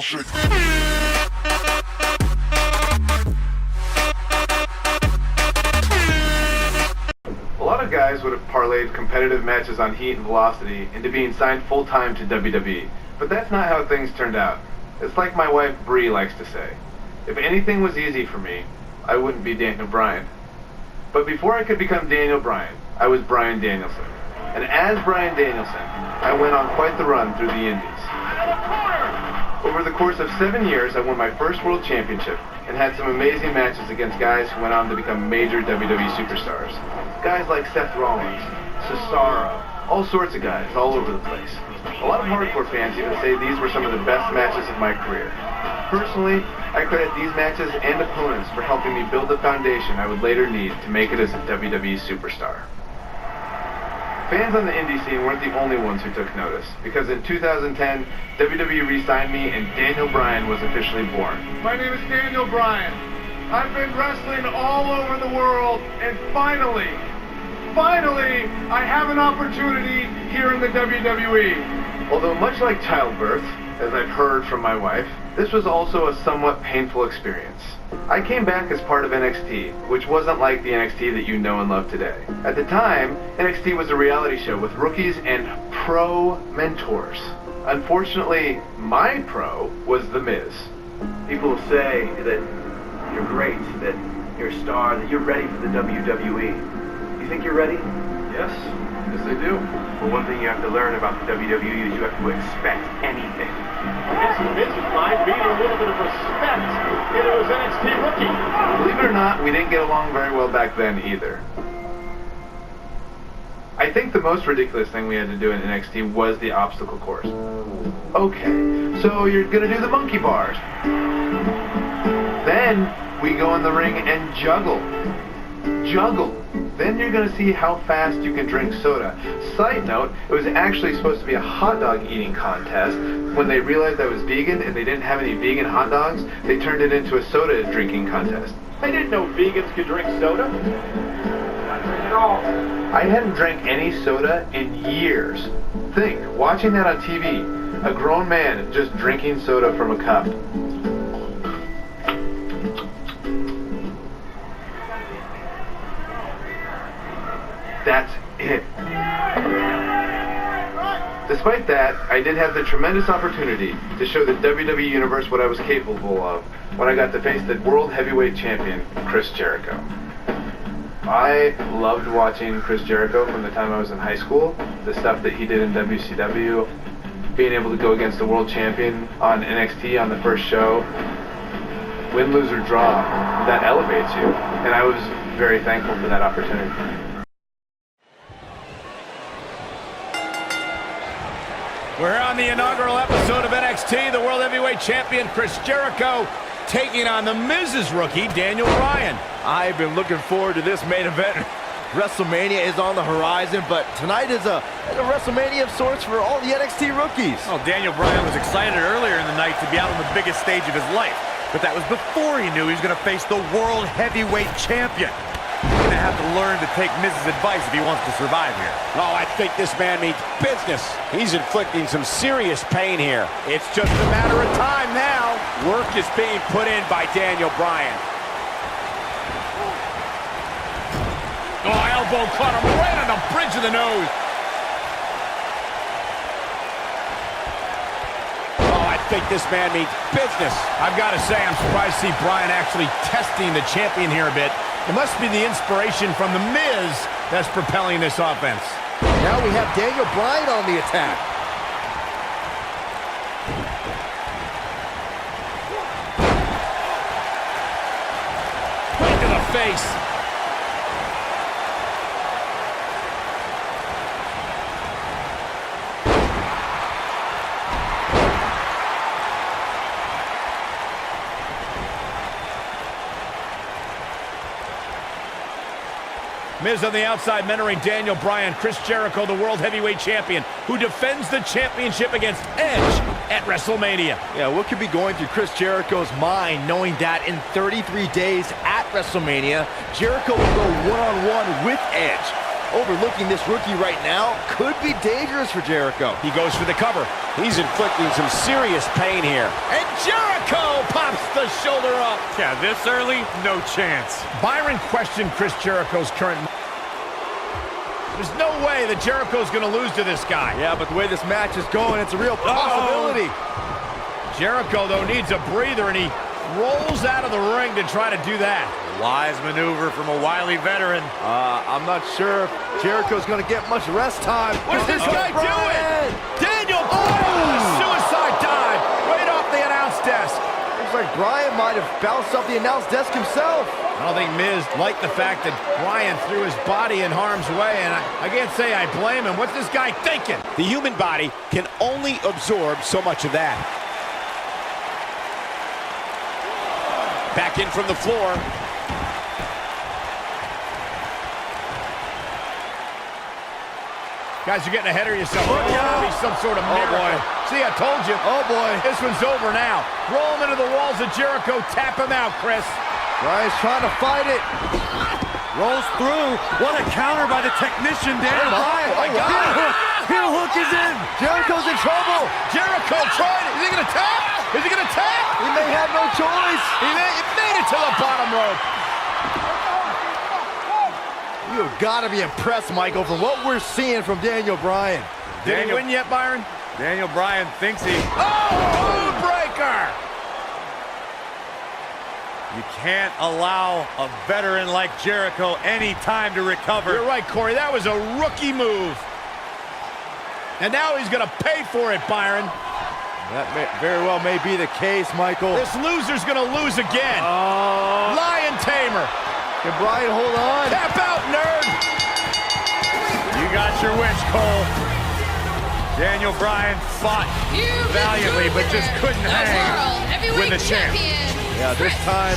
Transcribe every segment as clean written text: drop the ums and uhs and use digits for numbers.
shake. A lot of guys would have parlayed competitive matches on Heat and Velocity into being signed full-time to WWE, but that's not how things turned out. It's like my wife Bree likes to say, if anything was easy for me, I wouldn't be Daniel Bryan. But before I could become Daniel Bryan, I was Bryan Danielson. And as Bryan Danielson, I went on quite the run through the Indies. Over the course of 7 years, I won my first World Championship and had some amazing matches against guys who went on to become major WWE superstars. Guys like Seth Rollins, Cesaro, all sorts of guys all over the place. A lot of hardcore fans even say these were some of the best matches of my career. Personally, I credit these matches and opponents for helping me build the foundation I would later need to make it as a WWE superstar. Fans on the indie scene weren't the only ones who took notice, because in 2010, WWE re-signed me and Daniel Bryan was officially born. My name is Daniel Bryan. I've been wrestling all over the world, and finally, I have an opportunity here in the WWE. Although much like childbirth, as I've heard from my wife, this was also a somewhat painful experience. I came back as part of NXT, which wasn't like the NXT that you know and love today. At the time, NXT was a reality show with rookies and pro mentors. Unfortunately, my pro was The Miz. People say that you're great, that you're a star, that you're ready for the WWE. You think you're ready? Yes, I do. Well, one thing you have to learn about the WWE is you have to expect anything. I guess the Miz might be a little bit of respect into his NXT rookie. Believe it or not, we didn't get along very well back then either. I think the most ridiculous thing we had to do in NXT was the obstacle course. Okay, so you're gonna do the monkey bars. Then we go in the ring and juggle. Then you're gonna see how fast you can drink soda. Side note, it was actually supposed to be a hot dog eating contest. When they realized I was vegan and they didn't have any vegan hot dogs, they turned it into a soda drinking contest. I didn't know vegans could drink soda. Not drink at all. I hadn't drank any soda in years. Think, watching that on TV, a grown man just drinking soda from a cup. That's it. Despite that, I did have the tremendous opportunity to show the WWE Universe what I was capable of when I got to face the World Heavyweight Champion, Chris Jericho. I loved watching Chris Jericho from the time I was in high school, the stuff that he did in WCW, being able to go against the World Champion on NXT on the first show. Win, lose, or draw, that elevates you, and I was very thankful for that opportunity. We're on the inaugural episode of NXT. The World Heavyweight Champion Chris Jericho taking on the Miz's rookie, Daniel Bryan. I've been looking forward to this main event. WrestleMania is on the horizon, but tonight is a WrestleMania of sorts for all the NXT rookies. Well, Daniel Bryan was excited earlier in the night to be out on the biggest stage of his life, but that was before he knew he was going to face the World Heavyweight Champion. He's going to have to learn to take Miz's advice if he wants to survive here. Oh, I think this man means business. He's inflicting some serious pain here. It's just a matter of time now. Work is being put in by Daniel Bryan. Oh, elbow caught him right on the bridge of the nose. Oh, I think this man means business. I've got to say, I'm surprised to see Bryan actually testing the champion here a bit. It must be the inspiration from The Miz that's propelling this offense. Now we have Daniel Bryan on the attack. Right to the face. Miz on the outside mentoring Daniel Bryan. Chris Jericho, the World Heavyweight Champion, who defends the championship against Edge at WrestleMania. Yeah, what could be going through Chris Jericho's mind knowing that in 33 days at WrestleMania, Jericho will go one-on-one with Edge. Overlooking this rookie right now could be dangerous for Jericho. He goes for the cover. He's inflicting some serious pain here. And Jericho pops the shoulder up. Yeah, this early, no chance. Byron questioned Chris Jericho's current... There's no way that Jericho's going to lose to this guy. Yeah, but the way this match is going, it's a real possibility. Jericho, though, needs a breather, and he rolls out of the ring to try to do that. Wise maneuver from a wily veteran. I'm not sure if Jericho's going to get much rest time. What's this guy doing? Daniel Bryan! Suicide dive right off the announce desk. Looks like Bryan might have bounced off the announce desk himself. I don't think Miz liked the fact that Bryan threw his body in harm's way, and I can't say I blame him. What's this guy thinking? The human body can only absorb so much of that. Back in from the floor. Guys, you're getting ahead of yourself. Look out! Be some sort of miracle. boy. See, I told you. Oh, boy. This one's over now. Roll him into the walls of Jericho. Tap him out, Chris. Bryan's trying to fight it. Rolls through. What a counter by the technician, Dan. Oh, my God. Heel hook is in. Jericho's in trouble. Jericho tried it. Is he going to tap? Is he going to tap? He may have no choice. He made it to the bottom rope. You've got to be impressed, Michael, from what we're seeing from Daniel Bryan. Did he win yet, Byron? Daniel Bryan thinks he... Oh, breaker! You can't allow a veteran like Jericho any time to recover. You're right, Corey. That was a rookie move. And now he's going to pay for it, Byron. That very well may be the case, Michael. This loser's going to lose again. Lion Tamer. Can Bryan hold on? Tap out, nerd! You got your wish, Cole. Daniel Bryan fought valiantly, but just couldn't hang with the champ. Yeah, this time,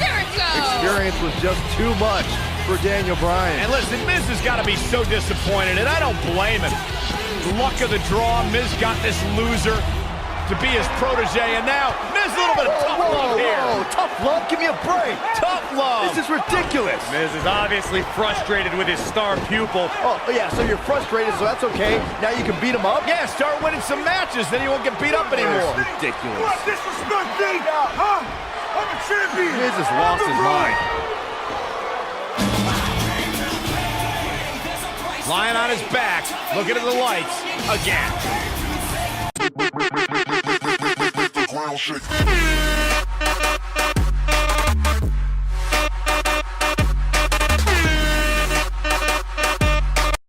experience was just too much for Daniel Bryan. And listen, Miz has got to be so disappointed, and I don't blame him. Luck of the draw, Miz got this loser to be his protege, and now Miz a little bit of tough love here. Tough love? Give me a break. Tough love. This is ridiculous. Miz is obviously frustrated with his star pupil. Oh, yeah, so you're frustrated, so that's okay. Now you can beat him up? Yeah, start winning some matches, then you won't get beat up anymore. Ridiculous. What? Disrespect me? Huh? I'm a champion. Miz has lost his mind. Lying on his back, looking at the lights again.